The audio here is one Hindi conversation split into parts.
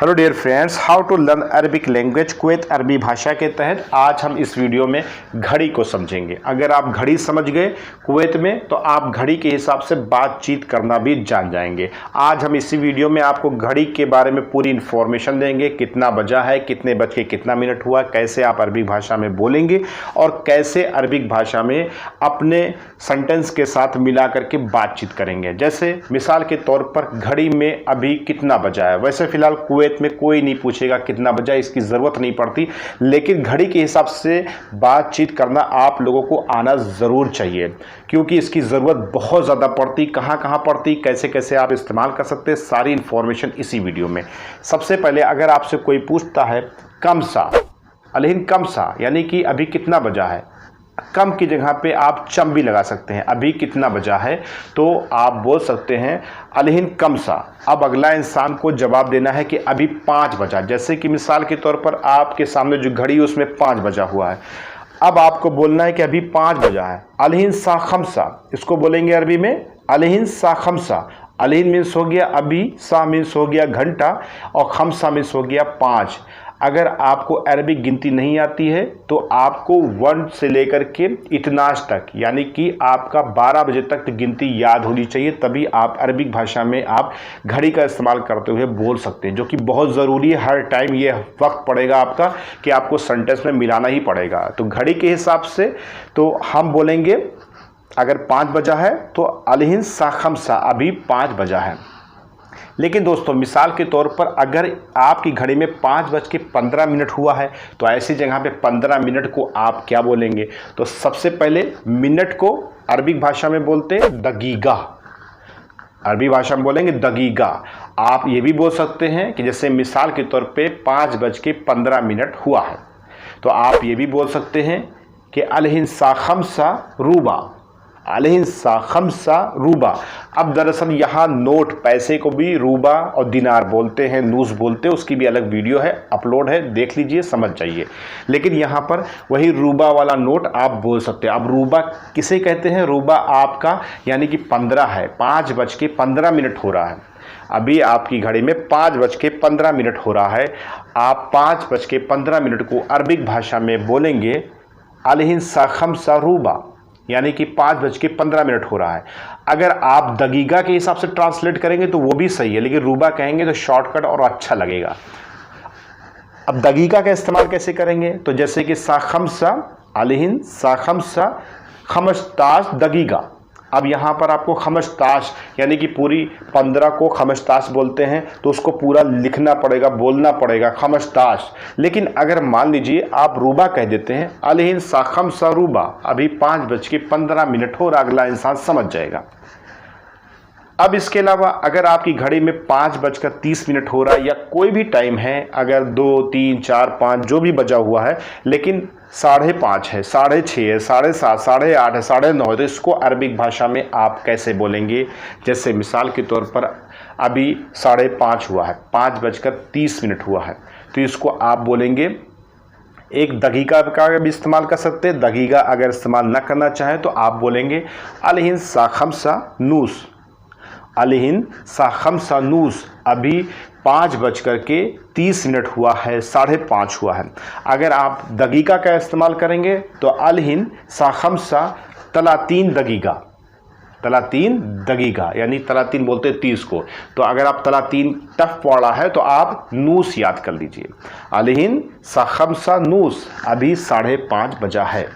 Hello dear friends, how to learn Arabic language Kuwait Arabi भाषा के तहत आज हम इस वीडियो में घड़ी को समझेंगे। अगर आप घड़ी समझ गए कुवैत में तो आप घड़ी के हिसाब से बातचीत करना भी जान जाएंगे। आज हम इसी वीडियो में आपको घड़ी के बारे में पूरी इन्फॉर्मेशन देंगे, कितना बजा है, कितने बज के कितना मिनट हुआ, कैसे आप अरबिक भाषा में बोलेंगे और कैसे अरबिक भाषा में अपने सेंटेंस के साथ मिला करके बातचीत करेंगे। जैसे मिसाल के तौर पर घड़ी में अभी कितना बजा है। वैसे फिलहाल कुवैत में कोई नहीं पूछेगा कितना बजा, इसकी ज़रूरत नहीं पड़ती, लेकिन घड़ी के हिसाब से बातचीत करना आप लोगों को आना ज़रूर चाहिए, क्योंकि इसकी ज़रूरत बहुत ज़्यादा पड़ती। कहाँ कहाँ पड़ती, कैसे कैसे आप इस्तेमाल कर सकते हैं, सारी इन्फॉर्मेशन इसी वीडियो में। सबसे पहले अगर आपसे कोई पूछता है कम सा, अलहिन कम सा, यानी कि अभी कितना बजा है, कम की जगह पे आप चम भी लगा सकते हैं। अभी कितना बजा है तो आप बोल सकते हैं अलहिन कम सा। अब अगला इंसान को जवाब देना है कि अभी 5 बजा। जैसे कि मिसाल के तौर पर आपके सामने जो घड़ी है उसमें 5 बजा हुआ है। अब आपको बोलना है कि अभी 5 बजा है। अलहिन सा खमसा, इसको बोलेंगे अरबी में अलहिन सा खमसा। अलहिन मीन्स हो गया अभी, सा मीन्स हो गया घंटा और खमसा मीन्स हो गया 5। अगर आपको अरबिक गिनती नहीं आती है तो आपको 1 से लेकर के इतनाश तक, यानी कि आपका 12 बजे तक गिनती याद होनी चाहिए, तभी आप अरबिक भाषा में आप घड़ी का इस्तेमाल करते हुए बोल सकते हैं, जो कि बहुत ज़रूरी है। हर टाइम ये वक्त पड़ेगा आपका कि आपको सेंटेंस में मिलाना ही पड़ेगा। तो घड़ी के हिसाब से तो हम बोलेंगे अगर 5 बजा है तो अलहिन सा खमसा, अभी 5 बजा है। लेकिन दोस्तों मिसाल के तौर पर अगर आपकी घड़ी में 5:15 हुआ है तो ऐसी जगह पे 15 मिनट को आप क्या बोलेंगे? तो सबसे पहले मिनट को अरबिक भाषा में बोलते हैं दगीगा। अरबी भाषा में बोलेंगे दगीगा। आप ये भी बोल सकते हैं कि जैसे मिसाल के तौर पे 5:15 हुआ है तो आप ये भी बोल सकते हैं कि अलहिन सा खमसा रूबा, अलहिन सा खमसा रूबा। अब दरअसल यहाँ नोट, पैसे को भी रूबा और दिनार बोलते हैं, नूस बोलते हैं, उसकी भी अलग वीडियो है, अपलोड है, देख लीजिए, समझ जाइए। लेकिन यहाँ पर वही रूबा वाला नोट आप बोल सकते हैं। अब रूबा किसे कहते हैं? रूबा आपका यानी कि 15 है, 5:15 हो रहा है। अभी आपकी घड़ी में 5:15 हो रहा है। आप 5:15 को अरबिक भाषा में बोलेंगे अलहिन सा खमसा रूबा, यानी कि 5:15 हो रहा है। अगर आप दगीगा के हिसाब से ट्रांसलेट करेंगे तो वो भी सही है, लेकिन रूबा कहेंगे तो शॉर्टकट और अच्छा लगेगा। अब दगीगा का इस्तेमाल कैसे करेंगे? तो जैसे कि सा खमसा, अलहिन सा खमसा खमस्ताश दगीगा। अब यहाँ पर आपको खमस्ताश यानी कि पूरी 15 को खमस्ताश बोलते हैं, तो उसको पूरा लिखना पड़ेगा, बोलना पड़ेगा खमस्ताश। लेकिन अगर मान लीजिए आप रूबा कह देते हैं अलहिन सा खमसा रूबा, अभी 5:15 हो रहा, अगला इंसान समझ जाएगा। अब इसके अलावा अगर आपकी घड़ी में 5:30 हो रहा है या कोई भी टाइम है, अगर 2, 3, 4, 5 जो भी बजा हुआ है, लेकिन 5:30 है, 6:30 है, 7:30, 8:30 है, 9:30 है, तो इसको अरबिक भाषा में आप कैसे बोलेंगे? जैसे मिसाल के तौर पर अभी 5:30 हुआ है, 5:30 हुआ है, तो इसको आप बोलेंगे, एक दगीगा का भी इस्तेमाल कर सकते हैं। दगीगा अगर इस्तेमाल न करना चाहें तो आप बोलेंगे अलहिन सा खमसा नूस, अलहिन सा खमसा नूस, अभी 5:30 हुआ है, 5:30 हुआ है। अगर आप दगीगा का इस्तेमाल करेंगे तो अलहिन सा खमसा तलातीन दगीगा, तलातीन दगीगा, यानी तलातीन बोलते हैं 30 को। तो अगर आप तलातीन टफ पड़ा है तो आप नूस याद कर लीजिए, अलहिन सा खमसा नूस, अभी 5:30 बजा है।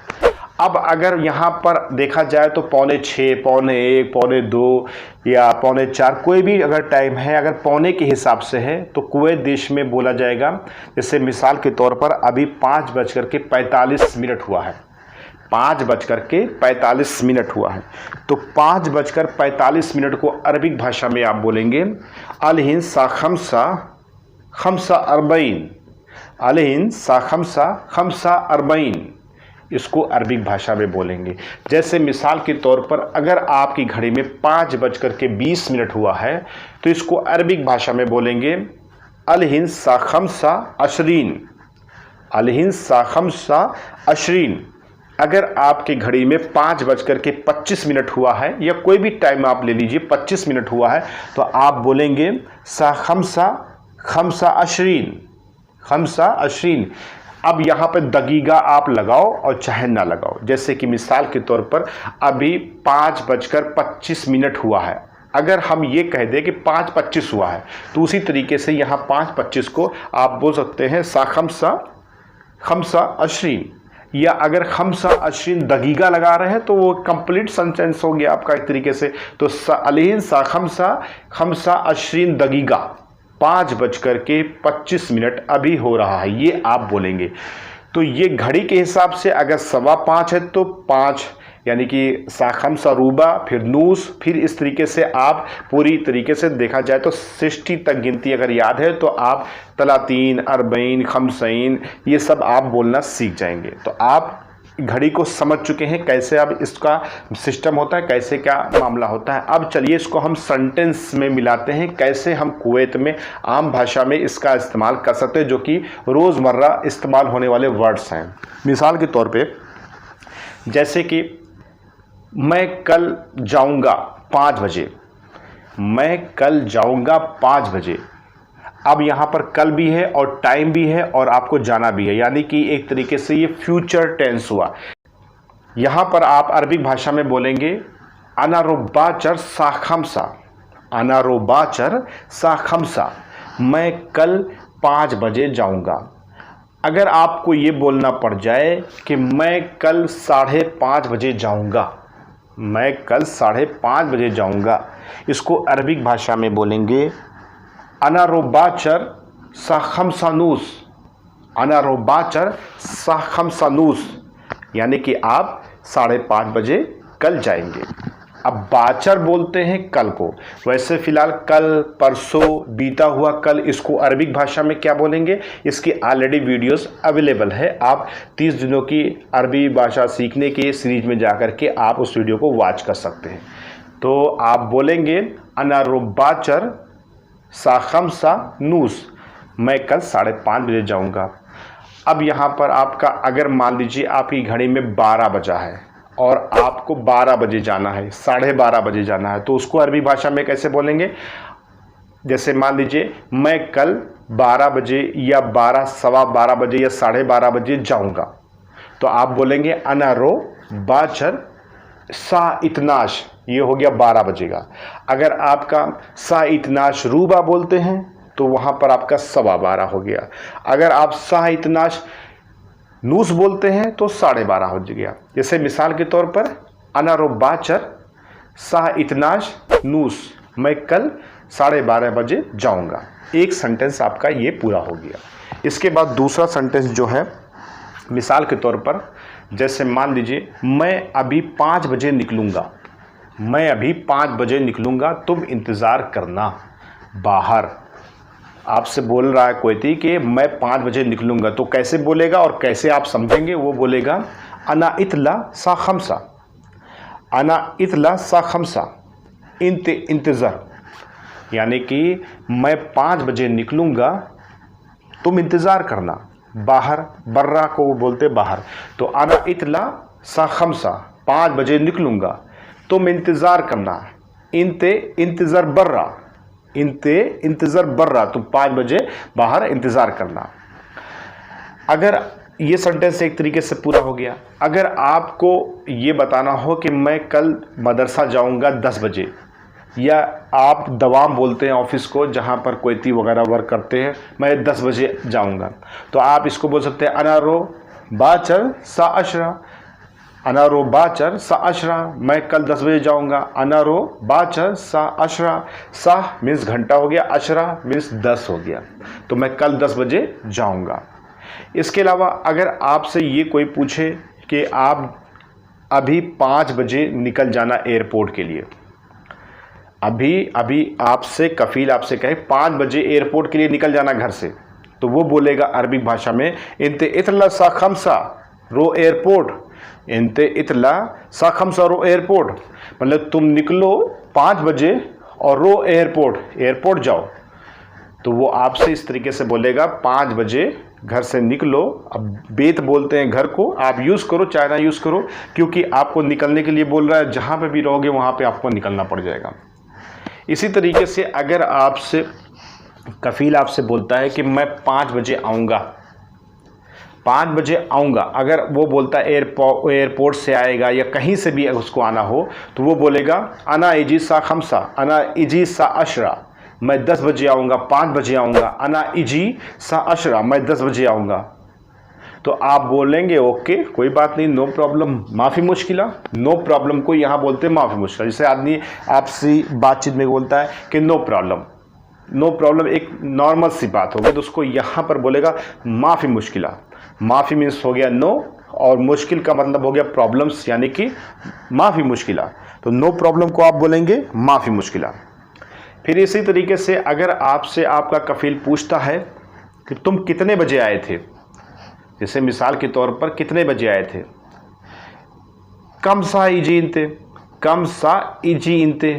अब अगर यहाँ पर देखा जाए तो 5:45, 5:45, 5:45 या 5:45 कोई भी अगर टाइम है, अगर पौने के हिसाब से है तो कुवैत देश में बोला जाएगा। जैसे मिसाल के तौर पर अभी 5:45 हुआ है, 5:45 हुआ है, तो 5:45 को अरबिक भाषा में आप बोलेंगे अलहिन सा खमसा खमसा अरबईन, अलहिन सा खमसा खमसा अरबईन, इसको अरबिक भाषा में बोलेंगे। जैसे मिसाल के तौर पर अगर आपकी घड़ी में 5:20 हुआ है तो इसको अरबिक भाषा में बोलेंगे अलहिन सा खमसा अशरीन, अलहिन सा खमसा अशरीन। अगर आपकी घड़ी में 5:25 हुआ है या कोई भी टाइम आप ले लीजिए, 25 मिनट हुआ है, तो आप बोलेंगे सा खमसा खमसा अशरीन, खमसा अशरीन। अब यहाँ पे दगीगा आप लगाओ और चाहे ना लगाओ। जैसे कि मिसाल के तौर पर अभी 5:25 हुआ है, अगर हम ये कह दें कि 5:25 हुआ है तो उसी तरीके से यहाँ 5:25 को आप बोल सकते हैं सा खमसा अशरीन। या अगर खमसा अशरीन दगीगा लगा रहे हैं तो वो कंप्लीट सेंटेंस हो गया आपका एक तरीके से। तो अलहीन सा खमसा अशरीन दगीगा, 5:25 अभी हो रहा है, ये आप बोलेंगे। तो ये घड़ी के हिसाब से अगर 5:15 है तो 5 यानी कि साखम सरूबा, फिर नूस, फिर इस तरीके से आप पूरी तरीके से देखा जाए तो 60 तक गिनती अगर याद है तो आप 30, 40, 50 ये सब आप बोलना सीख जाएंगे। तो आप घड़ी को समझ चुके हैं कैसे अब इसका सिस्टम होता है, कैसे क्या मामला होता है। अब चलिए इसको हम सेंटेंस में मिलाते हैं, कैसे हम कुवैत में आम भाषा में इसका इस्तेमाल कर सकते हैं जो कि रोज़मर्रा इस्तेमाल होने वाले वर्ड्स हैं। मिसाल के तौर पे जैसे कि मैं कल जाऊंगा 5 बजे, मैं कल जाऊंगा 5 बजे। अब यहाँ पर कल भी है और टाइम भी है और आपको जाना भी है, यानी कि एक तरीके से ये फ्यूचर टेंस हुआ। यहाँ पर आप अरबिक भाषा में बोलेंगे अना रोबाचर सा खमसा, अना रोबाचर सा खमसा, मैं कल 5 बजे जाऊंगा। अगर आपको ये बोलना पड़ जाए कि मैं कल 5:30 बजे जाऊंगा, मैं कल 5:30 बजे जाऊंगा, इसको अरबिक भाषा में बोलेंगे अना रोबाचर सा खमसानूस, अना रोबाचर सा खमसानूस, यानी कि आप 5:30 बजे कल जाएंगे। अब बाचर बोलते हैं कल को, वैसे फिलहाल कल, परसों, बीता हुआ कल, इसको अरबिक भाषा में क्या बोलेंगे, इसकी ऑलरेडी वीडियोस अवेलेबल है। आप 30 दिनों की अरबी भाषा सीखने के सीरीज में जाकर के आप उस वीडियो को वॉच कर सकते हैं। तो आप बोलेंगे अना रोबाचर सा खमसा नूस, मैं कल 5:30 बजे जाऊंगा। अब यहाँ पर आपका अगर मान लीजिए आपकी घड़ी में 12 बजा है और आपको 12 बजे जाना है, 12:30 बजे जाना है, तो उसको अरबी भाषा में कैसे बोलेंगे। जैसे मान लीजिए मैं कल 12 बजे या 12, सवा 12 बजे या 12:30 बजे जाऊंगा, तो आप बोलेंगे अना रो बाचर सा इतनाश, ये हो गया 12 बजे का। अगर आपका सा इतनाश रूबा बोलते हैं तो वहाँ पर आपका 12:15 हो गया। अगर आप सा इतनाश नूस बोलते हैं तो 12:30 हो गया। जैसे मिसाल के तौर पर अना रो बाचर सा इतनाश नूस, मैं कल 12:30 बजे जाऊंगा। एक सेंटेंस आपका ये पूरा हो गया। इसके बाद दूसरा सेंटेंस जो है, मिसाल के तौर पर जैसे मान लीजिए मैं अभी 5 बजे निकलूँगा, मैं अभी 5 बजे निकलूँगा, तुम इंतज़ार करना बाहर। आपसे बोल रहा है कोयती कि मैं 5 बजे निकलूँगा, तो कैसे बोलेगा और कैसे आप समझेंगे, वो बोलेगा अना इतला सा खमसा, अना इतला सा खमसा इंतज़ार, यानी कि मैं 5 बजे निकलूँगा, तुम इंतज़ार करना बाहर। बर्रा को वो बोलते बाहर। तो अना इतला सा खमसा, 5 बजे निकलूँगा, तुम इंतज़ार करना। इंते इंतज़ार बर्रा, इंते इंतज़ार बर्रा, तुम 5 बजे बाहर इंतज़ार करना। अगर ये सेंटेंस एक तरीके से पूरा हो गया। अगर आपको ये बताना हो कि मैं कल मदरसा जाऊंगा 10 बजे, या आप दवाम बोलते हैं ऑफिस को जहाँ पर कोयती वगैरह वर्क करते हैं, मैं 10 बजे जाऊंगा, तो आप इसको बोल सकते हैं अना रो बाचर सा अशरा, अना रो बाचर सा अशरा, मैं कल 10 बजे जाऊंगा। अना रो बाचर सा अशरा, सा मीन्स घंटा हो गया, अशरा मीन्स 10 हो गया, तो मैं कल 10 बजे जाऊंगा। इसके अलावा अगर आपसे ये कोई पूछे कि आप अभी 5 बजे निकल जाना एयरपोर्ट के लिए, अभी आपसे कफील आपसे कहे 5 बजे एयरपोर्ट के लिए निकल जाना घर से, तो वो बोलेगा अरबिक भाषा में इंते इतला सा खमसा रो एयरपोर्ट, इंते इतला सा खमसा रो एयरपोर्ट, मतलब तुम निकलो 5 बजे और रो एयरपोर्ट, एयरपोर्ट जाओ। तो वो आपसे इस तरीके से बोलेगा 5 बजे घर से निकलो। अब बेत बोलते हैं घर को, आप यूज़ करो चाहे ना यूज़ करो, क्योंकि आपको निकलने के लिए बोल रहा है, जहाँ पे भी रहोगे वहाँ पे आपको निकलना पड़ जाएगा। इसी तरीके से अगर आपसे कफ़ील आपसे बोलता है कि मैं 5 बजे आऊँगा, 5 बजे आऊँगा, अगर वो बोलता है एयरपोर्ट से आएगा या कहीं से भी उसको आना हो तो वो बोलेगा अना इजी सा खमसा, अना इजी सा अशरा, मैं 10 बजे आऊँगा, 5 बजे आऊँगा, अना इजी सा अशरा, मैं 10 बजे आऊँगा। तो आप बोलेंगे ओके कोई बात नहीं, नो प्रॉब्लम, माफ़ी मुश्किला। नो प्रॉब्लम को यहाँ बोलते हैं माफ़ी मुश्किला। जैसे आदमी आपसी बातचीत में बोलता है कि नो प्रॉब्लम, नो प्रॉब्लम एक नॉर्मल सी बात हो गई, तो उसको यहाँ पर बोलेगा माफ़ी मुश्किला। माफ़ी मीन्स हो गया नो, और मुश्किल का मतलब हो गया प्रॉब्लम्स, यानी कि माफ़ी मुश्किला। तो नो प्रॉब्लम को आप बोलेंगे माफ़ी मुश्किला। फिर इसी तरीके से अगर आपसे आपका कफ़ील पूछता है कि तुम कितने बजे आए थे, जैसे मिसाल के तौर पर कितने बजे आए थे, कम सा इजी इंते, कम सा इजी इंते,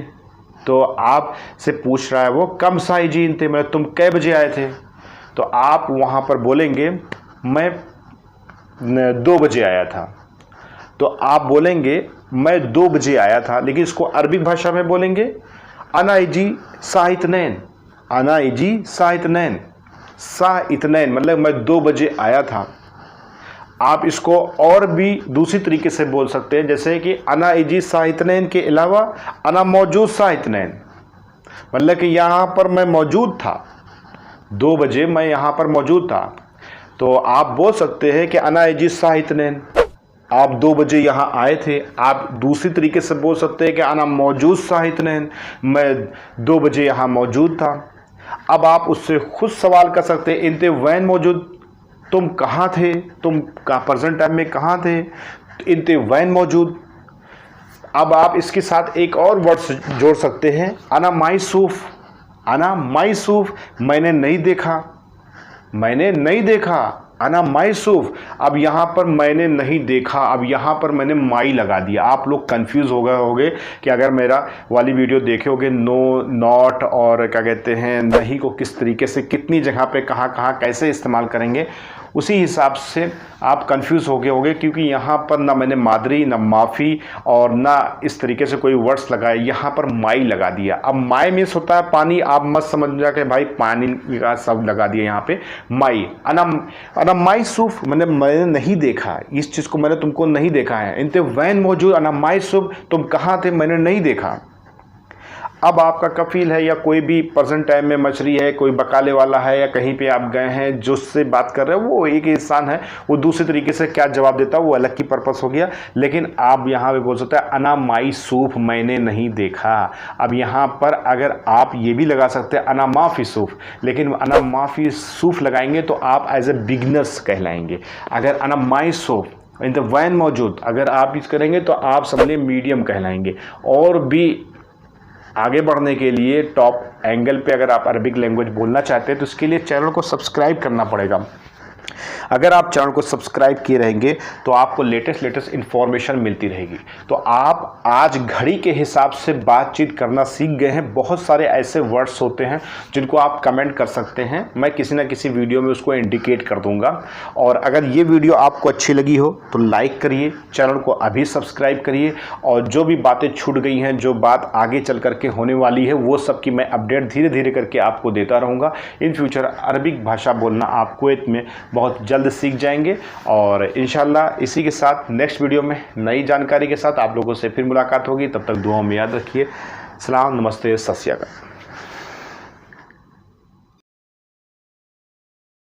तो आप से पूछ रहा है वो कम सा इजी इंते, मतलब तुम कै बजे आए थे, तो आप वहाँ पर बोलेंगे मैं 2 बजे आया था। तो आप बोलेंगे मैं 2 बजे आया था, लेकिन इसको अरबिक भाषा में बोलेंगे अना इजी सा इतनैन, अना इजी सा इतनैन, सा इतनैन मतलब मैं 2 बजे आया था। आप इसको और भी दूसरी तरीके से बोल सकते हैं, जैसे कि अना इजी सा इतनैन के अलावा अना मौजूद सा इतनैन, मतलब कि यहाँ पर मैं मौजूद था, 2 बजे मैं यहाँ पर मौजूद था। तो आप बोल सकते हैं कि अना इजी सा इतनैन, आप 2 बजे यहाँ आए थे। आप दूसरी तरीके से बोल सकते हैं कि अना मौजूद सा इतनैन, मैं 2 बजे यहाँ मौजूद था। अब आप उससे खुद सवाल कर सकते हैं इंते वैन मौजूद, तुम कहाँ थे, तुम का प्रेजेंट टाइम में कहाँ थे, इंते वैन मौजूद। अब आप इसके साथ एक और वर्ड जोड़ सकते हैं अना मायसूफ, अना मायसूफ, मैंने नहीं देखा, मैंने नहीं देखा, अना मायसूफ। अब यहाँ पर मैंने नहीं देखा, अब यहाँ पर मैंने माई लगा दिया। आप लोग कंफ्यूज हो गए होंगे कि अगर मेरा वाली वीडियो देखे होगे नो, नॉट और क्या कहते हैं नहीं को किस तरीके से कितनी जगह पे कहाँ कहाँ कैसे इस्तेमाल करेंगे, उसी हिसाब से आप कंफ्यूज हो गए होंगे, क्योंकि यहाँ पर ना मैंने मादरी, ना माफ़ी और ना इस तरीके से कोई वर्ड्स लगाए, यहाँ पर माई लगा दिया। अब माई मीन्स होता है पानी, आप मत समझ जा के भाई पानी का सब लगा दिया यहाँ पे माई। अना माई सूफ मैंने नहीं देखा, इस चीज़ को मैंने तुमको नहीं देखा है। इनते वैन मौजूद, अना माई सूफ तुम कहाँ थे, मैंने नहीं देखा। अब आपका कफ़ील है या कोई भी प्रेजेंट टाइम में मछली है, कोई बकाले वाला है या कहीं पे आप गए हैं, जो से बात कर रहे हैं वो एक इंसान है, वो दूसरे तरीके से क्या जवाब देता है वो अलग की पर्पस हो गया। लेकिन आप यहाँ पे बोल सकते हैं अना माई सूफ, मैंने नहीं देखा। अब यहाँ पर अगर आप ये भी लगा सकते हैं अना माफ़ी सूफ, लेकिन अना माफ़ी सूफ लगाएंगे तो आप एज ए बिगनर्स कहलाएंगे। अगर अना माई सूफ इन द वैन मौजूद अगर आप यूज़ करेंगे तो आप समझे मीडियम कहलाएंगे। और भी आगे बढ़ने के लिए टॉप एंगल पे अगर आप अरबिक लैंग्वेज बोलना चाहते हैं तो इसके लिए चैनल को सब्सक्राइब करना पड़ेगा। अगर आप चैनल को सब्सक्राइब किए रहेंगे तो आपको लेटेस्ट इन्फॉर्मेशन मिलती रहेगी। तो आप आज घड़ी के हिसाब से बातचीत करना सीख गए हैं। बहुत सारे ऐसे वर्ड्स होते हैं जिनको आप कमेंट कर सकते हैं, मैं किसी ना किसी वीडियो में उसको इंडिकेट कर दूंगा। और अगर ये वीडियो आपको अच्छी लगी हो तो लाइक करिए, चैनल को अभी सब्सक्राइब करिए, और जो भी बातें छूट गई हैं, जो बात आगे चल करके होने वाली है, वो सब की मैं अपडेट धीरे धीरे करके आपको देता रहूँगा। इन फ्यूचर अरबिक भाषा बोलना आप कुवैत में बहुत जल्द सीख जाएंगे। और इंशाल्लाह इसी के साथ नेक्स्ट वीडियो में नई जानकारी के साथ आप लोगों से फिर मुलाकात होगी। तब तक दुआ में याद रखिए। सलाम, नमस्ते, सत श्री अकाल।